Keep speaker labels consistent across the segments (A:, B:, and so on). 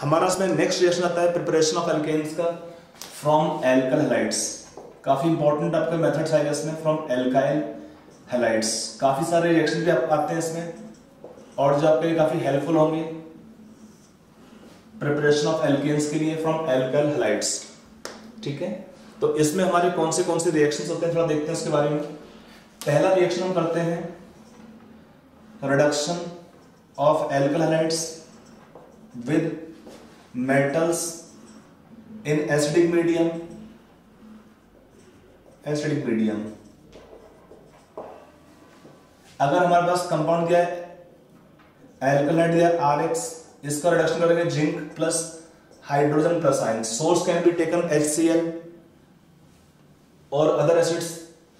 A: हमारा इसमें next reaction आता है प्रिपरेशन ऑफ एल्केन्स का फ्रॉम एल्काइल हैलाइड्स। काफी इंपॉर्टेंट आपके मेथड्स आएगा इसमें फ्रॉम एल्काइल हैलाइड्स। काफी सारे रिएक्शन भी आते हैं इसमें और जो आपके लिए काफी हेल्पफुल होंगे प्रिपरेशन ऑफ एल्केन्स के लिए फ्रॉम एल्काइल हैलाइड्स। ठीक है, तो इसमें हमारे कौन से रिएक्शंस होते हैं थोड़ा देखते हैं उसके बारे में। पहला रिएक्शन हम करते हैं reduction of alkyl halides with metals in acidic medium. अगर हमारे पास कंपाउंड दिया है एल्कलहाइड दिया RX, इसका रिडक्शन करेंगे zinc plus hydrogen plus ion. Source can be taken HCl और अदर एसिड्स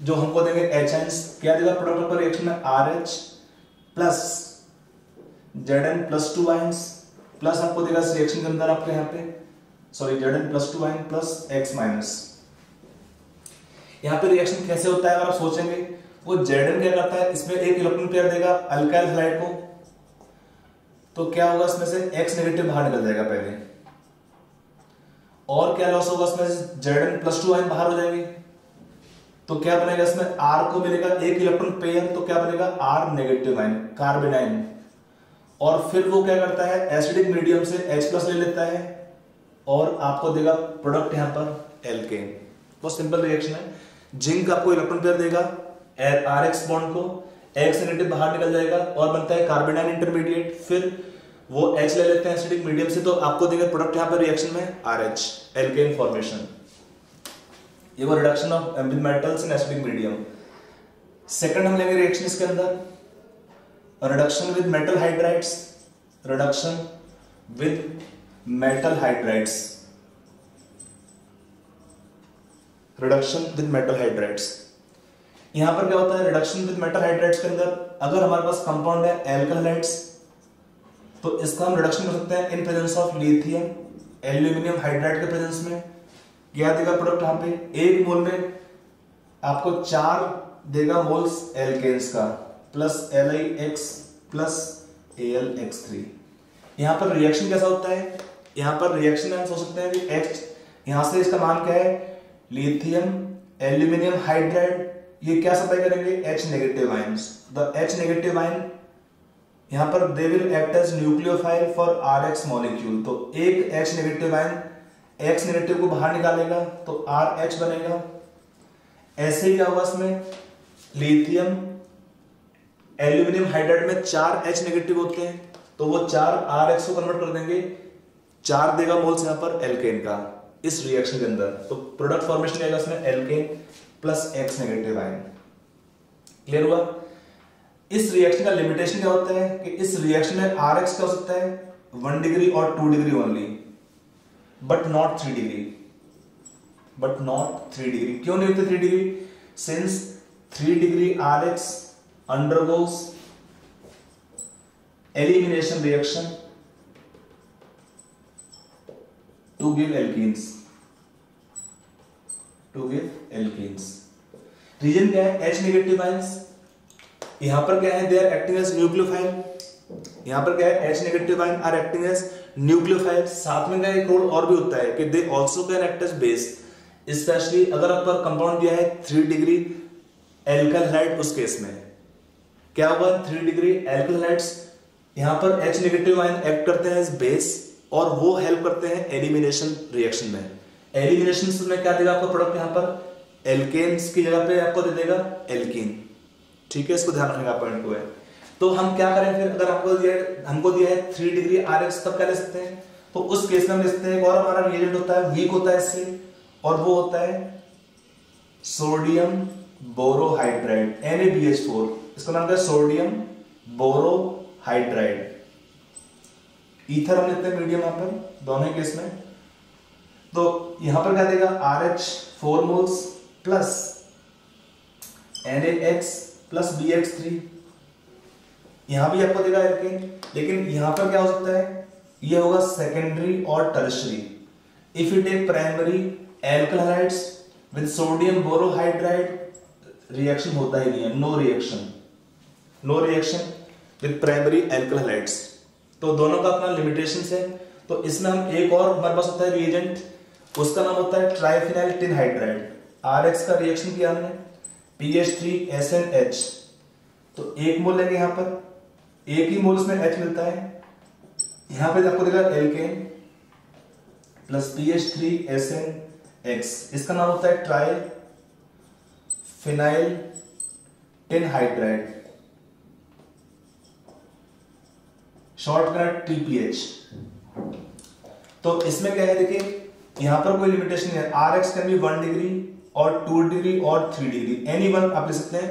A: जो हमको देंगे HNs। क्या देगा प्रोडक्ट पर रिएक्शन में RH plus Zn plus 2 ions plus आपको देगा इस रिएक्शन के अंदर आपके यहाँ पे Zn plus 2 ion plus X minus. यहाँ पे रिएक्शन कैसे होता है अगर आप सोचेंगे, वो Zn क्या करता है, इसमें एक इलेक्ट्रॉन पेयर देगा अल्काइल हैलाइड को, तो क्या होगा इसमें से X नेगेटिव बाहर निकल जाएगा पहले, और क्या लॉस होगा इसमें से Zn प्लस 2 आयन बाहर हो जाएंगे, तो क्या बनेगा इसमें R को मिलेगा एक इलेक्ट्रॉन पेयर, तो क्या बनेगा R negative ion carbon ion, और फिर वो क्या करता है एसिडिक मीडियम से H प्लस ले लेता है और आपको देगा प्रोडक्ट यहां पर एल्केन। बहुत सिंपल रिएक्शन है। जिंक आपको इलेक्ट्रॉन पेयर देगा RX बॉन्ड को, X नेगेटिव बाहर निकल जाएगा और बनता है कार्बन आयन इंटरमीडिएट, फिर वो H ले लेते हैं एसिडिक मीडियम से, तो आपको देगा प्रोडक्ट यहां पर रिएक्शन में RH एल्केन फॉर्मेशन। ये वो reduction of metals in acidic medium. Second हम लेंगे रिएक्शन इसके अंदर reduction with metal hydrides. Reduction with metal hydrides. Reduction with metal hydrides. यहां पर क्या होता है रिडक्शन विद मेटल हाइड्राइड्स के अंदर, अगर हमारे पास कंपाउंड है एल्काइल हैलाइड्स तो इसका हम रिडक्शन कर सकते हैं in presence of lithium aluminium hydride के प्रेजेंस में। क्या देगा प्रोडक्ट यहां पे, एक मोल में आपको 4 देगा मोल्स एल्केन्स का प्लस LiX प्लस AlX3। यहां पर रिएक्शन कैसा होता है, यहां पर रिएक्शन हम सोच सकते हैं कि H, यहां से इसका मान क्या है लिथियम एल्यूमिनियम हाइड्राइड, ये क्या सप्लाई करेंगे H negative ions. The H negative ion यहां पर they will act as nucleophile for RX molecule, तो एक H negative ion X negative को बाहर निकालेगा तो RH बनेगा। ऐसे ही क्या होगा इसमें लिथियम एल्यूमिनियम हाइड्राइड में 4 H नेगेटिव होते हैं, तो वो 4 RX को कन्वर्ट कर देंगे, 4 देगा मोल्स यहां पर एल्केन का इस रिएक्शन के अंदर, तो प्रोडक्ट फॉर्मेशन आएगा इसमें alkane plus X negative ion. Clear हुआ। इस रिएक्शन का लिमिटेशन क्या होता है कि इस रिएक्शन में RX क्या हो सकता है 1 डिग्री और 2 degree only, but not 3 degree. क्यों नहीं होते 3 degree, since 3 degree RX undergoes elimination reaction to give alkenes। Reason क्या है H नेगेटिव आयंस, यहां पर क्या है they are acting as nucleophile, यहां पर क्या है H negative ion are acting as nucleophile. साथ में क्या एक रोल और भी होता है कि they also can act as base, specially अगर आपका कंपाउंड दिया है 3 डिग्री एल्काइल हैलाइड, उस केस में क्या होगा 3 डिग्री एल्काइल हैलाइड्स यहां पर H नेगेटिव आयन एक्ट करते हैं एज बेस और वो हेल्प करते हैं एलिमिनेशन रिएक्शन में। एलिमिनेशन में क्या देगा आपको प्रोडक्ट यहां पर एल्केन्स की जगह पे आपको दे देगा एल्कीन। ठीक है, इसको ध्यान रखने का पॉइंट को है। तो हम क्या करें फिर, अगर हमको दिया है 3 डिग्री RX, तब क्या ले सकते हैं, तो उस केस में हम ले सकते हैं और हमारा रिएजेंट होता है वीक होता है इससे, और वो होता है सोडियम बोरोहाइड्राइड NaBH4, इसका नाम क्या है सोडियम बोरोहाइड्राइड। ईथर हम लेते हैं मीडियम यहां पर दोनों केस में, तो यहां पर क्या देगा RH 4 moles plus NaX plus BX3, यहां भी आपको देगा एल्केन, लेकिन यहां पर क्या हो सकता है ये होगा सेकेंडरी और tertiary. If you take primary alkyl halides with sodium borohydride reaction होता ही नहीं है, no reaction with primary alkyl halides. तो दोनों का अपना लिमिटेशंस है, तो इसमें हम एक और हमारे पास होता है रिएजेंट, उसका नाम होता है ट्राइफिनाइल टिन हाइड्राइड। RX का रिएक्शन किया हमने PH3SNH, तो एक मोल लेंगे यहां पर, एक ही मोल इसमें H मिलता है। यहां पे आपको देगा एल्केन प्लस PH3SNX, इसका नाम होता है triphenyl tin hydride, shortcut TPH। तो इसमें क्या है देखिए, यहां पर कोई लिमिटेशन नहीं है, RX कैन बी 1 डिग्री और 2 डिग्री और 3 डिग्री, एनी वन आप ले सकते हैं।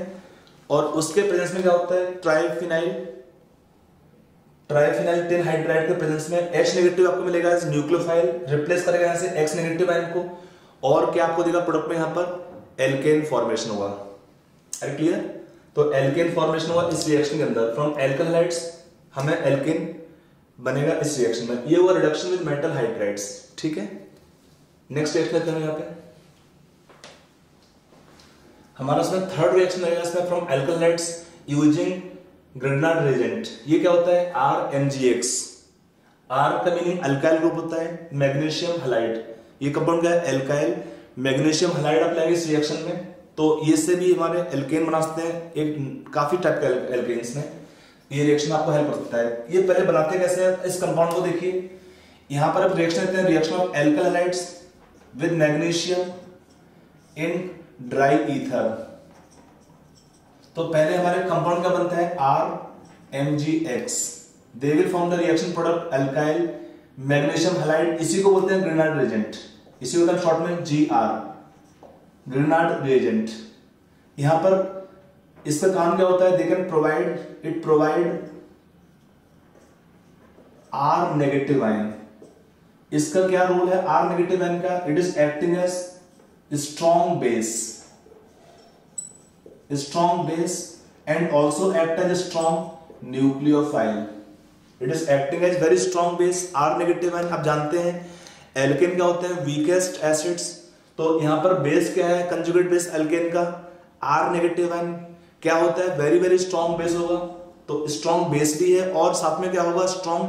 A: और उसके प्रेजेंस में क्या होता है, ट्राइफिनाइल टिन हाइड्राइड के प्रेजेंस में H नेगेटिव आपको मिलेगा एज न्यूक्लियोफाइल, रिप्लेस करेगा यहां से X नेगेटिव आयन को, और क्या आपको देगा प्रोडक्ट में यहां पर एल्केन फॉर्मेशन होगा। अरे क्लियर? तो एल्केन फॉर्मेशन होगा इस रिएक्शन के अंदर, फ्रॉम एल्काइल हैलाइड्स हमें एल्केन बनेगा इस रिएक्शन में। ये हुआ रिडक्शन विद मेटल हाइड्राइड्स, ठीक है। नेक्स्ट रिएक्शन लेते हैं, यहां पे हमारा इसमें थर्ड रिएक्शन रहेगा इसमें, from alkyl halides using Grignard reagent. ये क्या होता है, RMgX। R का मीनिंग अल्काइल ग्रुप होता है, मैग्नीशियम हैलाइड, ये कंपाउंड क्या है, एल्काइल मैग्नीशियम हैलाइड आप लाएंगे इस रिएक्शन में, तो ये से भी हमारे एल्केन बना सकते हैं, एक काफी टाइप के एल्केन्स में ये रिएक्शन आपको हेल्प कर सकता है। ये पहले बनाते कैसे हैं, इस कंपाउंड को देखिए, यहां पर आप रिएक्शन लेते हैं, reaction of alkyl halides with magnesium in dry ether. तो पहले हमारे कंपाउंड का बनता है RMgX, they will form the reaction product alkyl magnesium halide, इसी को बोलते हैं ग्रिग्नार्ड रिएजेंट, इसी को बोलते हैं शॉर्ट में GR, ग्रिग्नार्ड रिएजेंट। यहां पर इसका काम क्या होता है, they can provide R negative ion. इसका क्या रोल है R नेगेटिव आयन का, it is acting as strong base and also act as a strong nucleophile. It is acting as very strong base, R negative ion. आप जानते हैं alkene क्या होते हैं, weakest acids, तो यहां पर बेस क्या है, कंजुगेट बेस एल्केन का R नेगेटिव आयन क्या होता है, वेरी वेरी स्ट्रॉन्ग बेस होगा, तो स्ट्रॉन्ग बेस भी है और साथ में क्या होगा, स्ट्रॉन्ग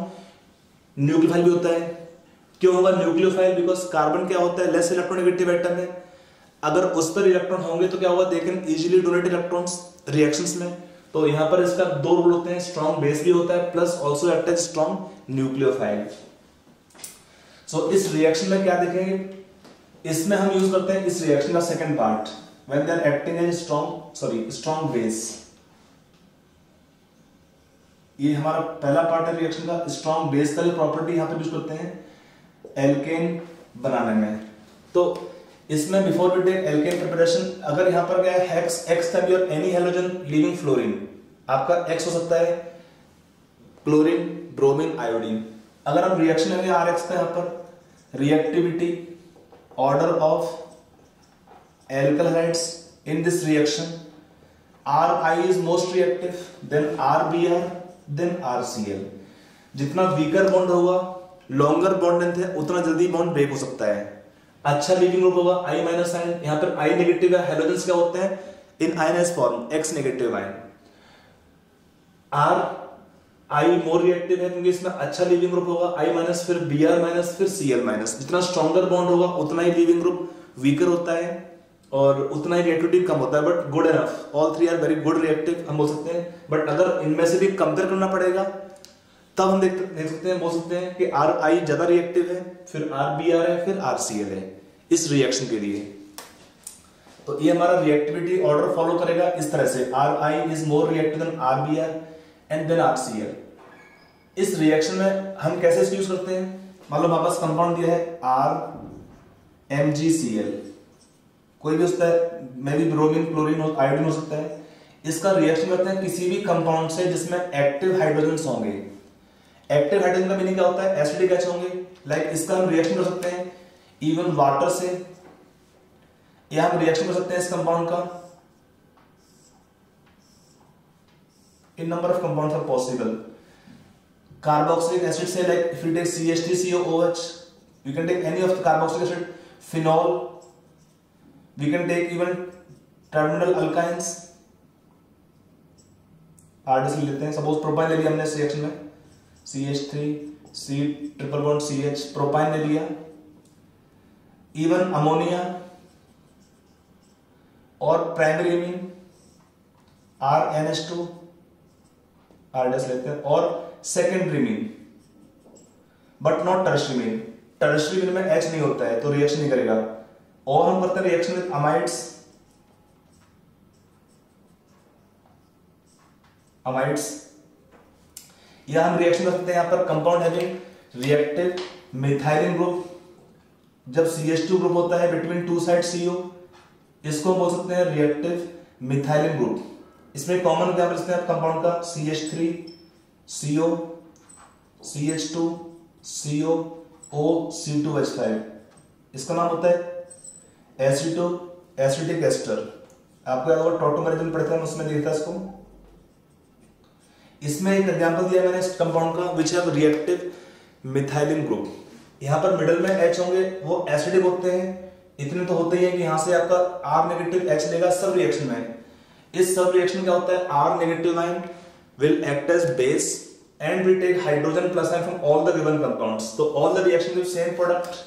A: न्यूक्लियोफाइल भी होता है। क्यों होगा न्यूक्लियोफाइल, बिकॉज कार्बन क्या होता है, लेस इलेक्ट्रोनेगेटिव एटम है, अगर उस पर इलेक्ट्रॉन होंगे तो क्या होगा, they can easily donate electrons reactions में। तो यहां पर इसका दो रोल होते हैं, स्ट्रॉन्ग बेस भी होता है plus also act as strong nucleophile. So इस रिएक्शन में क्या देखेंगे, इसमें हम यूज करते हैं इस रिएक्शन का second part, when they are acting as strong base. ये हमारा पहला पार्ट है रिएक्शन का, स्ट्रॉन्ग बेस का जो प्रॉपर्टी यहां पर यूज करते हैं एल्केन बनाने में। तो इसमें before we take alkane preparation, अगर यहां पर क्या है हेक्स, एक्स कैन बी और एनी हैलोजन लीविंग फ्लोरीन, आपका एक्स हो सकता है क्लोरीन, ब्रोमीन, आयोडीन। अगर हम रिएक्शन लेंगे RX का, यहां पर reactivity order of alkyl halides in this reaction, RI is most reactive, then RBr, then RCl। जितना वीकर बॉन्ड होगा, लॉन्गर बॉन्ड लेंथ है, उतना जल्दी बॉन्ड ब्रेक हो सकता है। अच्छा लीविंग ग्रुप होगा I- आयन, यहां पर I नेगेटिव है, हैलोजेंस क्या होते हैं in ionised form, X negative ion. I more reactive है क्योंकि इसमें अच्छा लीविंग ग्रुप होगा, I-, फिर Br-, फिर Cl-। जितना स्ट्रॉन्गर बॉन्ड होगा उतना ही लीविंग ग्रुप वीकर होता है और उतना ही रिएक्टिविटी कम होता है, but good enough, all three are very good reactive हम बोल सकते हैं। बट अगर इनमें से भी कंपेयर करना पड़ेगा तब हम देख सकते हैं, बोल सकते हैं कि RI ज्यादा रिएक्टिव है, फिर RBr है, फिर RCl है इस रिएक्शन के लिए। तो ये हमारा रिएक्टिविटी ऑर्डर फॉलो करेगा इस तरह से, RI is more reactive then RBr and then RCl। इस रिएक्शन में हम कैसे इसको यूज करते हैं, मान लो हमारे पास कंपाउंड दिया है RMgCl, कोई भी उसका मे भी ब्रोमीन, क्लोरीन, आयोडीन हो सकता है। इसका रिएक्शन करते हैं किसी भी कंपाउंड से जिसमें एक्टिव हाइड्रोजन्स होंगे। एक्टिव हाइड्रोजन का मीनिंग क्या होता है, एसिडिक H होंगे, लाइक इसका हम रिएक्शन कर सकते हैं इवन वाटर से, या हम रिएक्शन कर सकते हैं इस कंपाउंड का, in number of compounds are possible. Carboxylic acid से, like if you take CH3COOH, you can take any of the carboxylic acid, phenol, we can take even terminal alkynes, RDC लेते हैं, suppose propyne ले लिया हमने इस reaction में, CH3 C triple bond CH, propyne ले लिया। इवन अमोनिया और primary amine RNH2 R dash लेते हैं, और secondary mean but not tertiary mean. Tertiary mean में H नहीं होता है तो रिएक्शन नहीं करेगा। और हम करते हैं रिएक्शन विद अमाइड्स। या हम रिएक्शन कर सकते हैं यहां पर compound having reactive methylene group. जब CH2 ग्रुप होता है बिटवीन टू साइड CO, इसको बोल सकते हैं रिएक्टिव मिथाइलिन ग्रुप। इसमें कॉमन एग्जांपल इसमें कंपाउंड का CH3 CO CH2 CO O C2H5। इसका नाम होता है एसिटिक एस्टर। आपको याद होगा टॉटोमेरिज्म पढ़ते हैं उसमें लिखा था इसको। इसमें एक एग्जांपल दिया मैंने इस कंपाउंड का which have reactive methylene group. यहां पर मिडिल में H होंगे, वो एसिडिक होते हैं। इतने तो होते ही है कि यहां से आपका R नेगेटिव H लेगा सब रिएक्शन में। इस सब रिएक्शन क्या होता है, R negative ion will act as base and we take hydrogen plus ion from all the given compounds, so all the reaction give same product।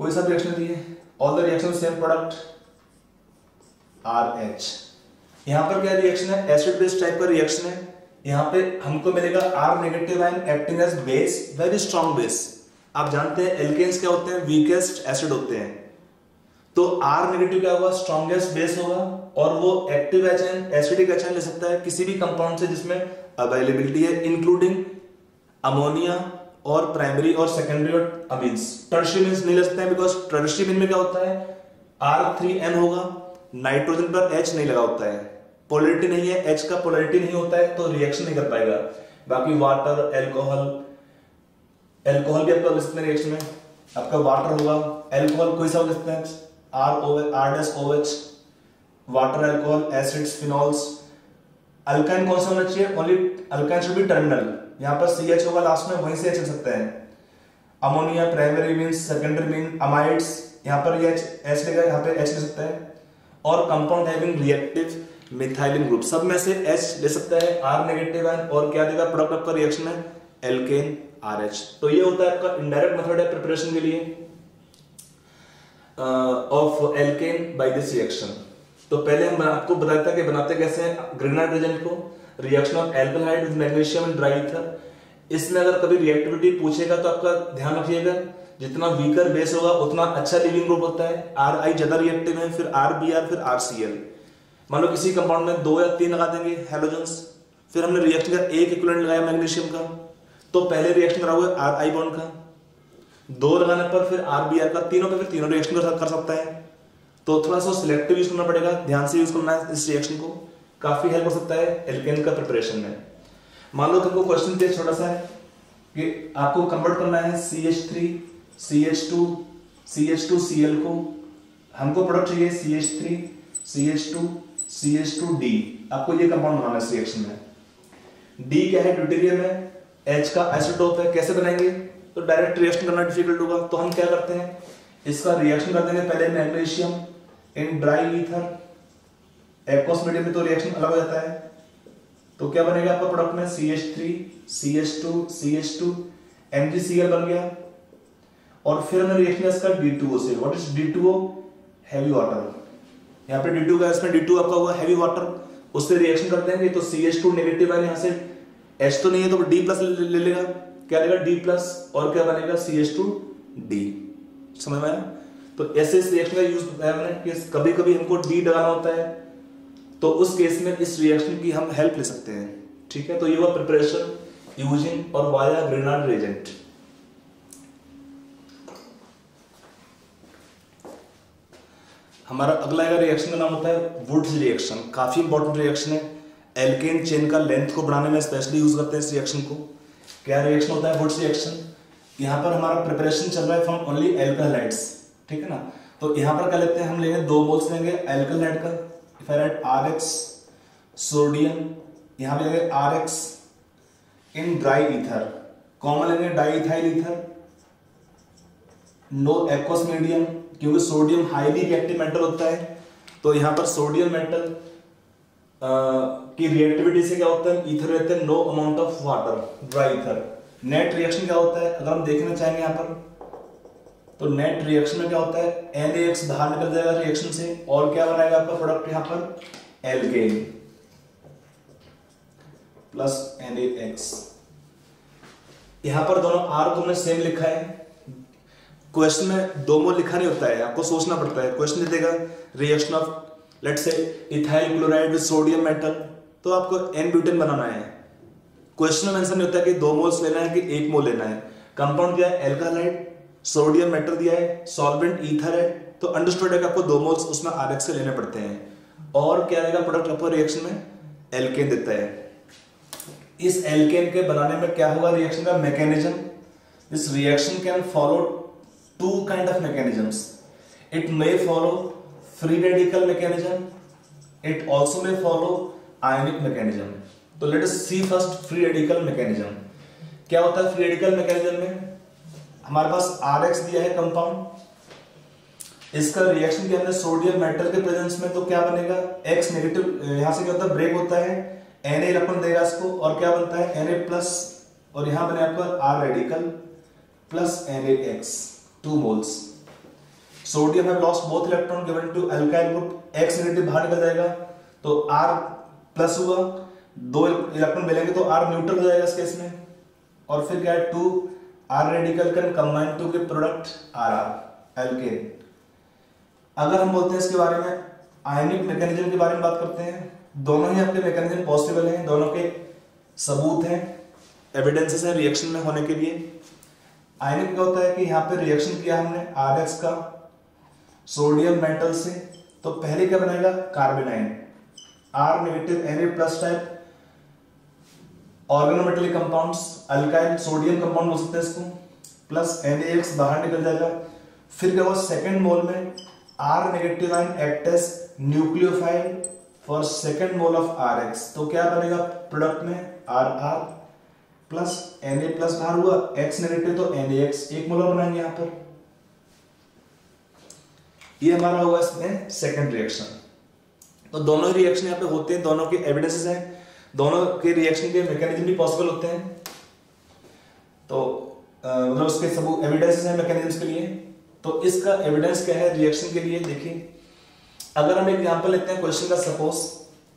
A: कोई सा रिएक्शन दिए, all the reaction same product RH। यहां पर क्या reaction है, acid base type का reaction है। यहां पे हमको मिलेगा R negative ion acting as base, very strong base. आप जानते हैं एल्केन्स क्या होते हैं, वीकेस्ट एसिड होते हैं। तो R नेगेटिव क्या होगा, स्ट्रॉन्गेस्ट बेस होगा, और वो एक्टिव एचएन एसिडिक एचएन ले सकता है किसी भी कंपाउंड से जिसमें अवेलेबिलिटी है, इंक्लूडिंग अमोनिया और प्राइमरी और सेकेंडरी और अमीन्स। टर्शियरी मीन्स नहीं ले सकते हैं बिकॉज टर्शियरी मीन में क्या होता है, R3N होगा, नाइट्रोजन पर H नहीं लगा होता है, पोलैरिटी नहीं है, H का पोलैरिटी नहीं होता है तो रिएक्शन नहीं कर पाएगा। बाकी वाटर, एल्कोहल भी आपका लिखते हैं रिएक्शन में, आपका वाटर होगा, एल्कोहल कोई सा लिखते हैं R-OH, water, alcohol, acids, phenols. Alkyne कौन सा होना चाहिए, only alkyne should be terminal. यहां पर CH होगा लास्ट में, वहीं से H लिख सकते हैं। Ammonia primary means, secondary mean amides, यहां पर ये H लेगा, यहां पे H ले सकता है। और compound having reactive methylene group, सब में से H ले सकता है, R नेगेटिव आयन, और क्या देगा प्रोडक्ट आपका रिएक्शन है, एल्केन RH। तो ये होता है आपका इनडायरेक्ट मेथड है प्रिपरेशन के लिए of alkane by this reaction. तो पहले हम आपको बताया था कि बनाते कैसे हैं ग्रेनाइट एजेंट को, reaction of alkyl halide with magnesium and dry ether. इसमें अगर कभी रिएक्टिविटी पूछेगा तो आपका ध्यान रखिएगा, जितना वीकर बेस होगा उतना अच्छा लीविंग ग्रुप होता है। RI ज्यादा रिएक्टिव है, फिर RBr, फिर RCl। मान लो किसी कंपाउंड में 2 या 3 लगा देंगे हैलोजेंस, फिर हमने रिएक्शन का एक इक्विवेलेंट लगाया मैग्नीशियम का, तो पहले रिएक्शन करा हुआ RI बॉन्ड का, 2 लगाने पर फिर RBr का, तीनों पे फिर तीनों रिएक्शन कर सकता है। तो थोड़ा सा सिलेक्टिव यूज करना पड़ेगा, ध्यान से यूज करना है इस रिएक्शन को, काफी हेल्प हो सकता है एल्केन का प्रिपरेशन में। मान लो तुमको क्वेश्चन दिया छोटा सा है कि आपको कन्वर्ट करना है CH3 CH2 CH2Cl को, हमको प्रोडक्ट चाहिए CH3 CH2 CH2D। आपको ये कंपाउंड बनाना है इस रिएक्शन में। D क्या है, ड्यूटेरियम है, H का आइसोटोप है। कैसे बनाएंगे, तो डायरेक्ट रिएक्शन करना डिफिकल्ट होगा, तो हम क्या करते हैं, इसका रिएक्शन कर देंगे पहले magnesium in dry ether, aqueous medium में तो रिएक्शन अलग हो जाता है। तो क्या बनेगा आपका प्रोडक्ट में, CH3 CH2 CH2 MgCl बन गया। और फिर हमने रिएक्शन इसका D2O से। What is D2O, heavy water. यहाँ पे D2 का, इसमें D2 आपका हुआ हैवी वाटर, उससे रिएक्शन कर देंगे तो CH2 नेगेटिव है, यहाँ से H तो नहीं है तो D प्लस ले लेगा, क्या लेगा D+, और क्या बनेगा CH2D। समझ में आया। तो ऐसे इस रिएक्शन का यूज कि कभी कभी हमको D लगाना होता है, तो उस केस में इस रिएक्शन की हम हेल्प ले सकते हैं। ठीक है, तो ये हुआ प्रिपरेशन यूजिंग और वाया ग्रेनाइट रिएजेंट। हमारा अगला रिएक्शन का नाम होता है वुड्स रिएक्शन। काफी इंपॉर्टेंट रिएक्शन है, एल्केन चेन का लेंथ को बढ़ाने में स्पेशली यूज करते हैं इस रिएक्शन को। क्या रिएक्शन होता है वुड्स रिएक्शन, यहाँ पर हमारा प्रिपरेशन चल रहा है फ्रॉम ओनली एल्कल हाइड्स, ठीक है ना। तो यहाँ पर क्या लेते हैं, हम लेंगे 2 मोल्स लेंगे एल्कल हाइड का, if I write RX sodium, यहाँ पे लेंगे RX in dry ether, common लेंगे diethyl ether, no aqueous medium, क्योंकि सोडियम हाईली रिएक्टिव मेटल होता है तो यहाँ पर सोडियम मेटल की रिएक्टिविटी से क्या होता है, ईथर रहते हैं, no amount of water, dry ether. Net reaction क्या होता है, अगर हम देखना चाहेंगे यहाँ पर, तो नेट रिएक्शन में क्या होता है, NaX बाहर निकल जाएगा रिएक्शन से, और क्या बनाएगा आपका प्रोडक्ट यहाँ पर, एल्केन प्लस NaX। यहाँ पर दोनों R को हमने सेम लिखा है। क्वेश्चन में 2 मोल लिखा नहीं होता है, आपको सोचना पड़ता है। क्वेश्चन देगा reaction of let's say ethyl chloride with sodium metal, तो आपको N ब्यूटेन बनाना है। क्वेश्चन में मेंशन नहीं होता कि 2 मोल्स लेना है कि 1 मोल लेना है। कंपाउंड दिया है एल्कालाइड, सोडियम मेटल दिया है, सॉल्वेंट ईथर है, तो अंडरस्टूड है कि आपको 2 मोल्स उसमें RX से लेने पड़ते हैं। और क्या रहेगा प्रोडक्ट आपको रिएक्शन में, एल्केन देता है। इस एल्केन के बनाने में क्या होगा रिएक्शन का mechanism, this reaction can follow 2 kind of mechanisms. It may follow free radical mechanism. It also may follow ionic mechanism. तो let us see first free radical mechanism. क्या होता है free radical mechanism में, हमारे पास RX दिया है compound, इसका reaction किया हमने सोडियम मेटल के प्रेजेंस में, तो क्या बनेगा, X नेगेटिव, यहां से क्या होता है ब्रेक होता है, Na इलेक्ट्रॉन देगा इसको, और क्या बनता है Na प्लस, और यहां बने आपका R radical plus NaX, 2 moles. Sodium have lost both electron given to alkyl group, X negative बाहर निकल जाएगा, तो R प्लस हुआ, 2 इलेक्ट्रॉन मिलेंगे तो R न्यूट्रल हो जाएगा इस केस में, और फिर क्या है 2 R radical can combine to give product RR alkane. अगर हम बोलते हैं इसके बारे में आयनिक मैकेनिज्म के बारे में बात करते हैं, दोनों ही आपके मैकेनिज्म पॉसिबल हैं, दोनों के सबूत हैं, एविडेंसेस हैं रिएक्शन में होने के लिए। आयनिक क्या होता है कि यहाँ पे रिएक्शन किया हमने RX का सोडियम मेटल से, तो पहले क्या बनेगा, कार्बेनाइन, R negative Na plus type organometallic compounds, alkyl sodium compound बोल सकते हैं इसको, प्लस NaX बाहर निकल जाएगा। फिर क्या होगा, सेकेंड मोल में R negative ion act as nucleophile for second mole of RX, तो क्या बनेगा प्रोडक्ट में, RR प्लस Na प्लस बाहर हुआ, X नेगेटिव तो NaX, 1 मोलर बनाएंगे यहां पर। ये हमारा होगा इसमें सेकंड रिएक्शन। तो दोनों ही रिएक्शन यहां पे होते हैं, दोनों के एविडेंसेस हैं, दोनों के रिएक्शन के मैकेनिज्म भी पॉसिबल होते हैं, तो मतलब उसके सब एविडेंसेस हैं मैकेनिज्म्स के लिए। तो इसका एविडेंस क्या है रिएक्शन के लिए, देखिए अगर हम एक एग्जांपल लेते हैं क्वेश्चन का, सपोज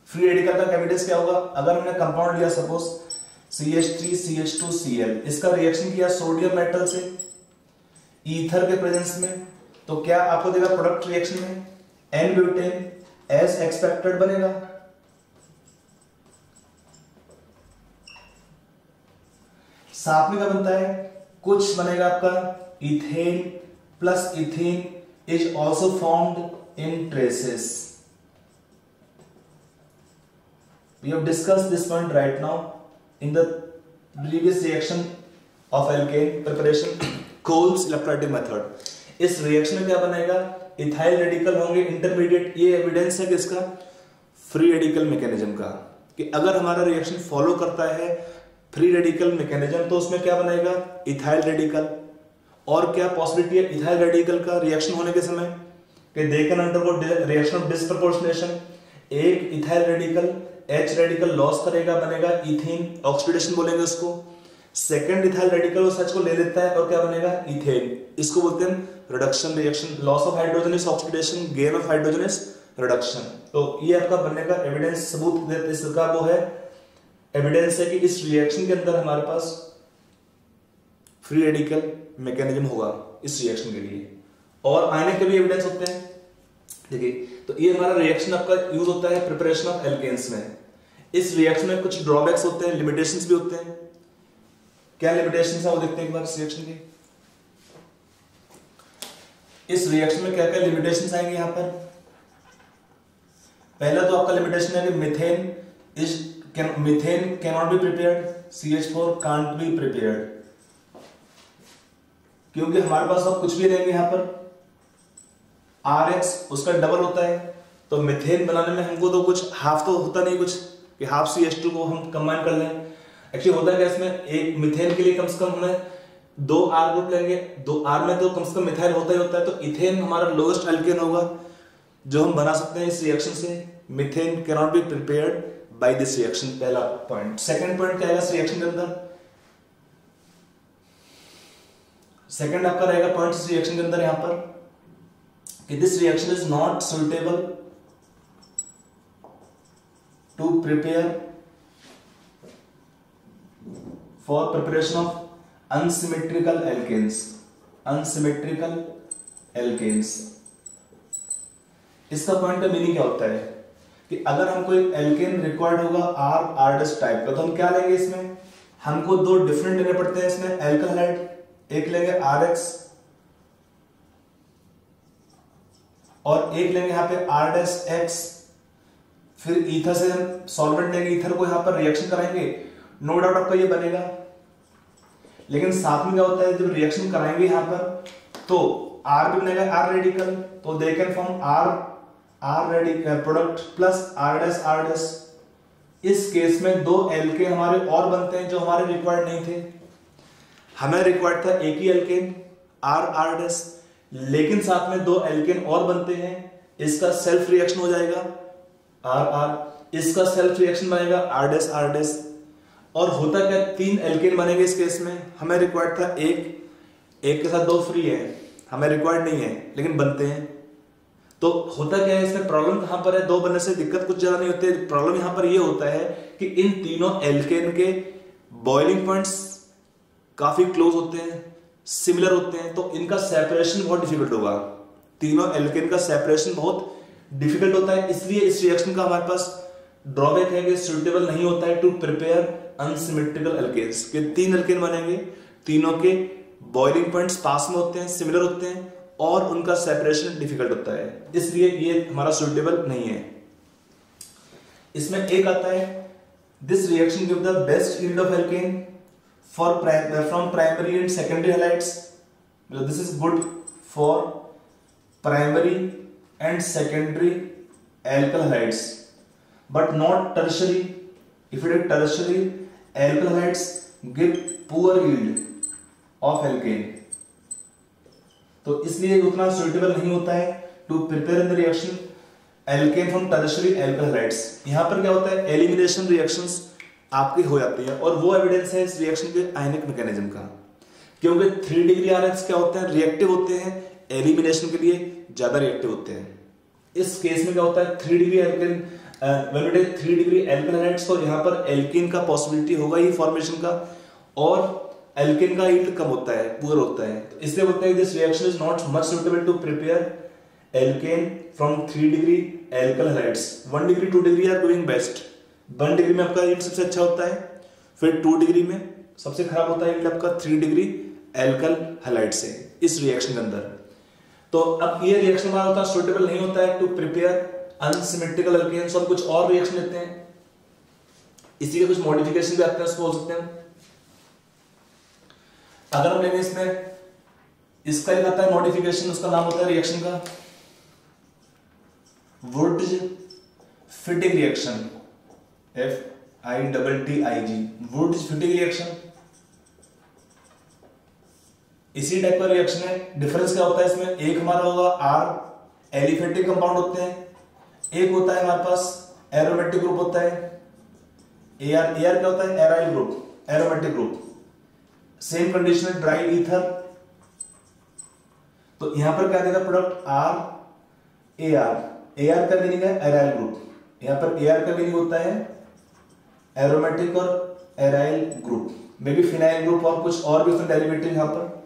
A: फ्री रेडिकल का एविडेंस क्या होगा, अगर हमने कंपाउंड लिया सपोज CH3 CH2 Cl, इसका रिएक्शन किया सोडियम मेटल से ईथर के प्रेजेंस में, तो क्या आपको देगा प्रोडक्ट रिएक्शन में, N ब्यूटेन एज एक्सपेक्टेड बनेगा। साथ में क्या बनता है, कुछ बनेगा आपका ethane plus ethane is also formed in traces. We have discussed this point right now in the previous reaction of alkane preparation, Cole's electrolytic method। इस रिएक्शन में क्या बनेगा, इथाइल रेडिकल होंगे इंटरमीडिएट। ये एविडेंस है किसका, फ्री रेडिकल मैकेनिज्म का, कि अगर हमारा रिएक्शन फॉलो करता है फ्री रेडिकल मैकेनिज्म तो उसमें क्या बनेगा, इथाइल रेडिकल। और क्या पॉसिबिलिटी है इथाइल रेडिकल का रिएक्शन होने के समय, कि they can undergo reaction of disproportionation. एक ethyl radical H radical loss करेगा, बनेगा इथेन, ऑक्सीडेशन बोलेंगे उसको। सेकंड इथाइल रेडिकल उस H को ले लेता है और क्या बनेगा, इथेन। इसको बोलते हैं reduction reaction, loss of hydrogen is oxidation, gain of hydrogen is reduction. तो ये आपका बनने का एविडेंस, सबूत इसका वो है, एविडेंस है कि इस रिएक्शन के अंदर हमारे पास फ्री रेडिकल मैकेनिज्म होगा इस रिएक्शन के लिए। और आयनिक के भी एविडेंस होते हैं, देखिए। तो ये हमारा रिएक्शन आपका यूज होता है प्रिपरेशन ऑफ एल्केन्स में। इस रिएक्शन में कुछ ड्रॉबैक्स होते हैं, लिमिटेशंस भी होते हैं। क्या लिमिटेशंस है वो देखते हैं एक बार इस रिएक्शन की। इस रिएक्शन में क्या क्या लिमिटेशंस आएंगे यहां पर। पहला तो आपका लिमिटेशन है कि methane can not be prepared, CH4 can't be prepared, क्योंकि हमारे पास अब कुछ भी लेंगे यहां पर RX उसका डबल होता है, तो मीथेन बनाने में हमको तो कुछ हाफ तो होता नहीं कुछ कि हाफ CH2 को हम कंबाइन कर लें। एक्चुअली होता है क्या इसमें, एक मीथेन के लिए कम से कम हमें 2 R ग्रुप लेंगे, 2 R में तो कम से कम मिथाइल होता ही होता है, तो इथेन हमारा लोएस्ट एल्केन होगा, जो हम बना सकते हैं इस रिएक्शन से। Methane can not be prepared by this reaction, पहला पॉइंट। सेकंड पॉइंट क्या है इस रिएक्शन के अंदर, सेकंड आपका रहेगा पॉइंट इस रिएक्शन के अंदर यहां पर कि this reaction is not suitable to prepare for preparation of unsymmetrical alkanes. Unsymmetrical alkanes, इसका पॉइंट का मीनिंग क्या होता है कि अगर हमको एक एल्केन रिक्वायर्ड होगा आर डैश टाइप का, तो हम क्या लेंगे इसमें, हमको दो डिफरेंट लेने पड़ते हैं इसमें एल्कल हैलाइड, एक लेंगे RX और एक लेंगे यहां पे R डैश X। फिर ईथर से हम सॉल्वेंट लेंगे, ईथर को यहां पर रिएक्शन कराएंगे, नो डाउट आपका ये बनेगा। लेकिन साथ में क्या होता है, जब रिएक्शन कराएंगे यहां पर तो R भी बनेगा R रेडिकल, तो they can form R radical product plus R dash. इस केस में दो एल्केन हमारे और बनते हैं जो हमारे रिक्वायर्ड नहीं थे। हमें रिक्वायर्ड था एक ही एल्केन R डैश, लेकिन साथ में दो एल्केन और बनते हैं, इसका सेल्फ रिएक्शन हो जाएगा R, इसका सेल्फ रिएक्शन बनेगा R डैश। और होता क्या, तीन एल्केन बनेंगे इस केस में। हमें रिक्वायर्ड था एक के साथ दो फ्री है, हमें रिक्वायर्ड नहीं है लेकिन बनते हैं। तो होता क्या है इसमें, प्रॉब्लम कहां पर है, दो बनने से दिक्कत कुछ ज्यादा नहीं होती है। प्रॉब्लम यहां पर ये होता है कि इन तीनों एल्केन के बॉइलिंग पॉइंट्स काफी क्लोज होते हैं, सिमिलर होते हैं, तो इनका सेपरेशन बहुत डिफिकल्ट होगा। तीनों एल्केन का सेपरेशन बहुत डिफिकल्ट होता है, इसलिए इस रिएक्शन का हमारे पास ड्रॉबैक है कि सुटेबल नहीं होता है टू प्रिपेयर अनसिमेट्रिकल एल्केन्स। कि तीन एल्केन बनेंगे, तीनों के बॉइलिंग पॉइंट्स पास में होते हैं, सिमिलर होते हैं और उनका सेपरेशन डिफिकल्ट होता है, इसलिए ये हमारा सुटेबल नहीं है। इसमें एक आता है this reaction give the best yield of alkane for from primary and secondary halides. मतलब this is good for primary and secondary alkyl halides but not tertiary. If it is tertiary alkyl halides give poor yield of alkane, तो इसलिए उतना suitable नहीं होता है to prepare in the reaction alkane from tertiary alkyl halides. यहां पर क्या होता है, एलिमिनेशन रिएक्शंस आपकी हो जाती है, और वो एविडेंस है इस रिएक्शन के आयनिक मैकेनिज्म का। क्योंकि 3 डिग्री RX क्या होते हैं, रिएक्टिव होते हैं, एलिमिनेशन के लिए ज्यादा रिएक्टिव होते हैं। इस केस में क्या होता है, 3 degree alkane when we take 3 degree alkyl halides, तो यहां पर एल्केन का पॉसिबिलिटी होगा ही फॉर्मेशन का, और एल्केन का यील्ड कम होता है, पुअर होता है। तो इसलिए बोलते हैं this reaction is not much suitable to prepare alkane from 3 degree alkyl halides. 1 degree 2 degree are doing best. 1 degree में आपका यील्ड सबसे अच्छा होता है, फिर 2 डिग्री में सबसे खराब होता है यील्ड आपका 3 डिग्री एल्कल हैलाइड से इस रिएक्शन के अंदर। तो अब ये रिएक्शन हमारा होता है सुटेबल नहीं होता है टू प्रिपेयर अनसिमेट्रिकल एल्केन्स। और कुछ और रिएक्शन लेते हैं, इसी के कुछ मॉडिफिकेशन भी आते हैं, उसको बोल सकते हैं। अगर हम लेंगे इसमें, इसका एक आता है मॉडिफिकेशन, उसका नाम होता है रिएक्शन का Wurtz Fittig reaction, FITTIG, Wurtz Fittig reaction. इसी टाइप का रिएक्शन है। डिफरेंस क्या होता है इसमें, एक हमारा होगा R एलिफेटिक कंपाउंड होते हैं, एक होता है हमारे पास एरोमेटिक ग्रुप होता है AR क्या होता है, aryl group, aromatic group. Same condition है ड्राई ईथर, तो यहां पर क्या देगा प्रोडक्ट AR का मीनिंग है एराइल ग्रुप, यहां पर AR का मीनिंग होता है एरोमेटिक और aryl group, may be phenyl group और कुछ और भी उसमें डेरिवेटिव यहां पर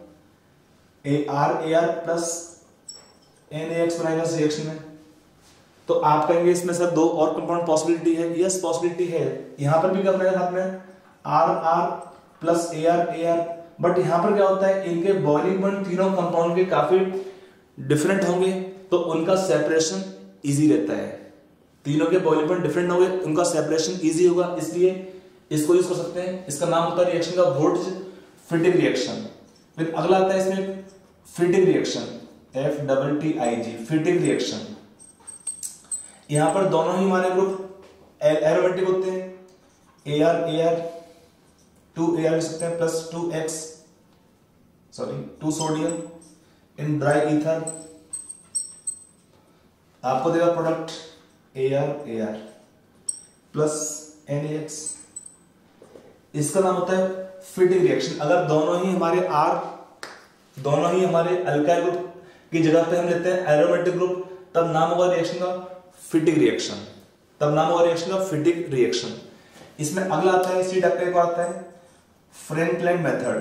A: AR प्लस NaX बनाएगा इस रिएक्शन में। तो आप कहेंगे इसमें सर दो और कंपाउंड पॉसिबिलिटी है, यस पॉसिबिलिटी है। यहां पर भी क्या बनेगा साथ में RR प्लस AR, बट यहां पर क्या होता है, इनके बॉइलिंग पॉइंट तीनों कंपाउंड के काफी डिफरेंट होंगे, तो उनका सेपरेशन इजी रहता है। तीनों के बॉइलिंग पॉइंट डिफरेंट होंगे, उनका सेपरेशन इजी होगा, इसलिए इसको यूज कर सकते हैं। इसका नाम होता है रिएक्शन का वुड्स फिटिंग रिएक्शन। फिर अगला आता है इसमें fitting reaction, FTTIG, fitting reaction. यहां पर दोनों ही हमारे ग्रुप एरोमेटिक होते हैं, AR 2AR लिख सकते हैं प्लस 2 सोडियम इन ड्राई ईथर, आपको देगा प्रोडक्ट AR प्लस NaX, इसका नाम होता है फिटिंग रिएक्शन। अगर दोनों ही हमारे अल्काइल ग्रुप की जगह पे हम लेते हैं एरोमेटिक ग्रुप, तब नाम होगा रिएक्शन का फिटिंग रिएक्शन। इसमें अगला आता है, इसी टाइप का आता है फ्रैंकलाइन मेथड।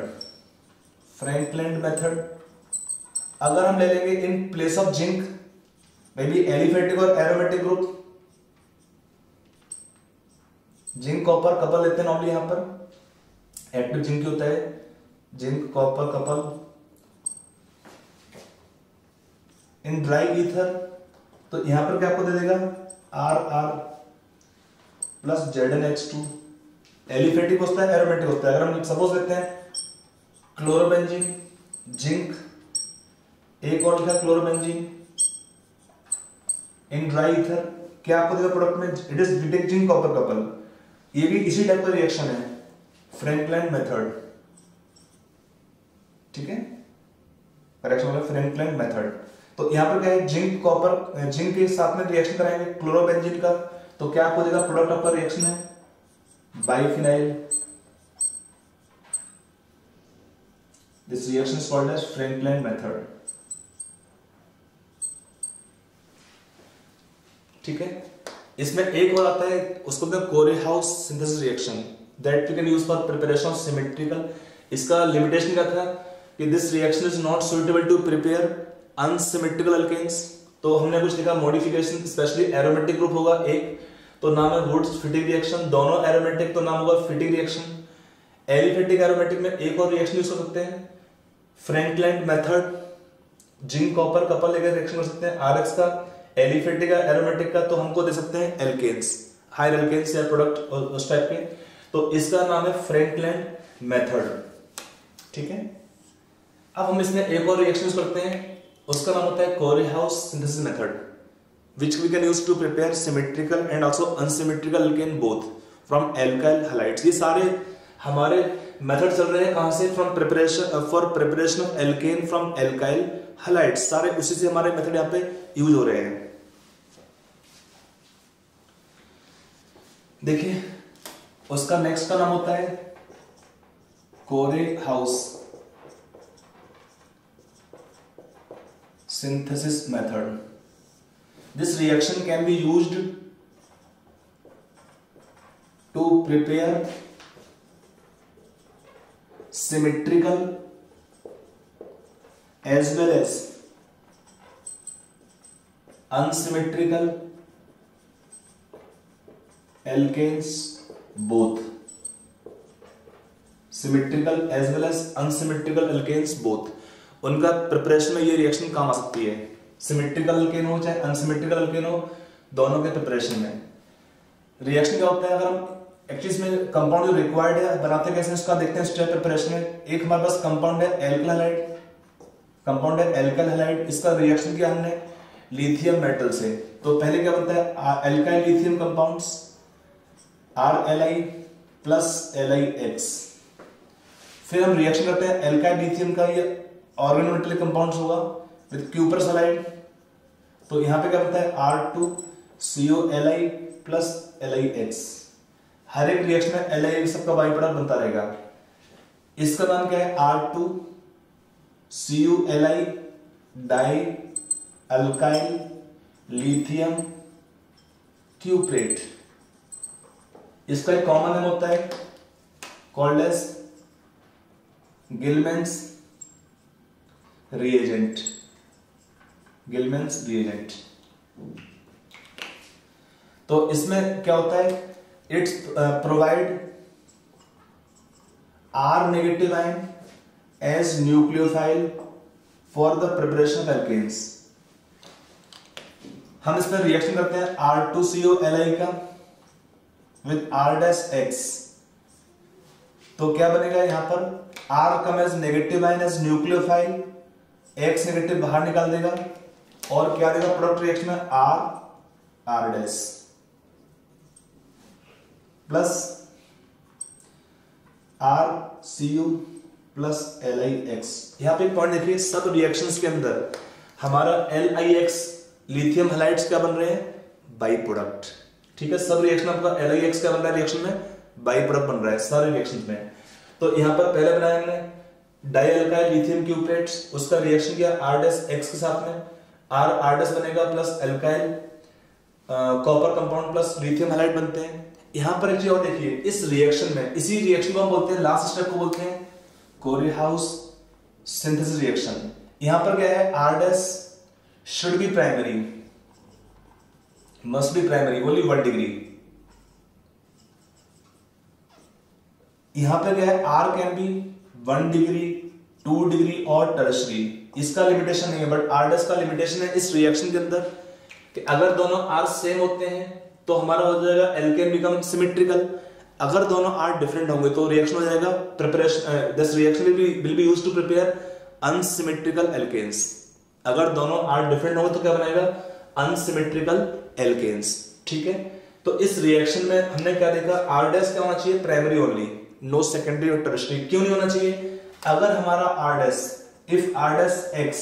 A: अगर हम ले लेंगे in place of zinc may be aliphatic और aromatic group, zinc copper couple लेते हैं नॉर्मली, यहां पर एक्टिव जिंक होता है zinc copper couple in dry ether, तो यहां पर क्या आपको दे देगा RR प्लस ZnH2। एलिफेटिक होता है एरोमेटिक होता है। अगर हम सपोज लेते हैं क्लोरोबेंजीन जिंक, एक और लिखा क्लोरोबेंजीन इन ड्राई ईथर, क्या आपको देगा प्रोडक्ट में, इट इज ब्यूटेक जिंक कॉपर कपल। ये भी इसी टाइप का रिएक्शन है, फ्रैंकलाइन मेथड, ठीक है, करेक्शन वाला फ्रैंकलाइन मेथड। तो यहां पर क्या है, जिंक के साथ में रिएक्शन कराएंगे क्लोरोबेंजीन का, तो क्या आपको देगा प्रोडक्ट ऑफ रिएक्शन है biphenyl. This reaction is called as Frankland method, ठीक है। इसमें एक और आता है, उसको बोलते हैं Corey House synthesis reaction, that we can use for preparation of symmetrical. इसका लिमिटेशन क्या था कि this reaction is not suitable to prepare unsymmetrical alkanes. तो हमने कुछ लिखा मॉडिफिकेशन, स्पेशली एरोमेटिक ग्रुप होगा एक, तो नाम है वुड्स फिटिंग रिएक्शन, दोनों एरोमेटिक तो नाम होगा फिटिंग रिएक्शन। एलिफेटिक एरोमेटिक में एक और रिएक्शन यूज कर सकते हैं फ्रैंकलाइन मेथड, जिंक कॉपर कपल लेकर रिएक्शन कर सकते हैं RX का, एलिफेटिक का एरोमेटिक का तो हमको दे सकते हैं एल्केन्स, हायर एल्केन्स या प्रोडक्ट उस टाइप के, तो इसका नाम है फ्रैंकलाइन मेथड, ठीक है। अब हम इसमें एक और रिएक्शन करते हैं, उसका नाम होता है Corey House synthesis method, which we can use to prepare symmetrical and also unsymmetrical alkane both from alkyl halides। ये सारे हमारे मेथड चल रहे हैं कहां से, from preparation of alkene from alkyl halides, सारे उसी से हमारे मेथड यहां पे यूज हो रहे हैं। देखिए उसका नेक्स्ट का नाम होता है कोरेहाउस synthesis method। This reaction can be used to prepare symmetrical as well as unsymmetrical alkanes both। Symmetrical as well as unsymmetrical alkanes both, उनका प्रिपरेशन में ये रिएक्शन काम आ सकती है। सिमेट्रिकल अल्केन हो चाहे अनसिमेट्रिकल अल्केन हो, दोनों के प्रिपरेशन में रिएक्शन क्या होता है। अगर हम एक्चुअली में कंपाउंड जो रिक्वायर्ड है बनाते कैसे उसका देखते हैं स्टेप प्रिपरेशन में। एक हमारे पास कंपाउंड है एल्काइल हैलाइड, इसका रिएक्शन किया हमने लिथियम मेटल से, तो पहले क्या बनता है alkyl lithium compounds RLi plus LiX। फिर हम रिएक्शन करते हैं एल्काइल लिथियम का, ये ऑर्गेनोमेटेलिक कंपाउंड्स होगा विद क्यूपर्स हैलाइड, तो यहां पे क्या बनता है R2COLi प्लस LiX। हर एक रिएक्शन में LiX सबका बाई प्रोडक्ट बनता रहेगा। इसका नाम क्या है R2COLi डाई अल्काइल लिथियम क्यूप्रेट। इसका एक कॉमन नेम होता है कॉल्ड एज गिलमैन्स रिएजेंट। तो इसमें क्या होता है, it's provide R negative ion as nucleophile for the preparation of alkanes. हम इसमें रिएक्शन करते हैं R2COLi का विद R-X, तो क्या बनेगा यहां पर R come as negative ion as nucleophile, X negative बाहर निकाल देगा और क्या देगा प्रोडक्ट रिएक्शन में R plus RCU plus LiX। यहां पे एक पॉइंट देखिए, सब रिएक्शंस के अंदर हमारा LiX लिथियम हैलाइड्स क्या बन रहे हैं, बाई प्रोडक्ट। ठीक है, सब रिएक्शन आपका LiX क्या बन रहा है, रिएक्शन में बाई प्रोडक्ट बन रहा है सारे रिएक्शन में। तो यहां पर पहले बनाया हमने डाई अल्काइल लिथियम क्यूप्रेट्स, उसका रिएक्शन किया R-X के साथ में, R बनेगा plus alkyl copper compound plus lithium halide बनते हैं। यहां पर एक चीज और देखिए, इस रिएक्शन में, इसी रिएक्शन को हम बोलते हैं, लास्ट स्टेप को बोलते हैं कोरीहाउस सिंथेसिस रिएक्शन। यहां पर क्या है, R' should be primary, must be primary, only 1 degree. यहां पर क्या है, R can be 1 degree, 2 degree और टर्शरी। इसका लिमिटेशन नहीं है, बट R' का लिमिटेशन है इस रिएक्शन के अंदर कि अगर दोनों R सेम होते हैं तो हमारा हो जाएगा एल्केन बिकम सिमेट्रिकल। अगर दोनों R डिफरेंट होंगे तो रिएक्शन हो जाएगा preparation, this reaction will be used to prepare unsymmetrical alkanes. अगर दोनों R डिफरेंट होंगे तो क्या बनाएगा, अनसिमेट्रिकल एल्केन्स। ठीक है, तो इस रिएक्शन में हमने क्या देखा, R' क्या होना चाहिए, प्राइमरी ओनली, नो सेकेंडरी और टर्शरी। क्यों नहीं होना चाहिए, अगर हमारा R' if R'(X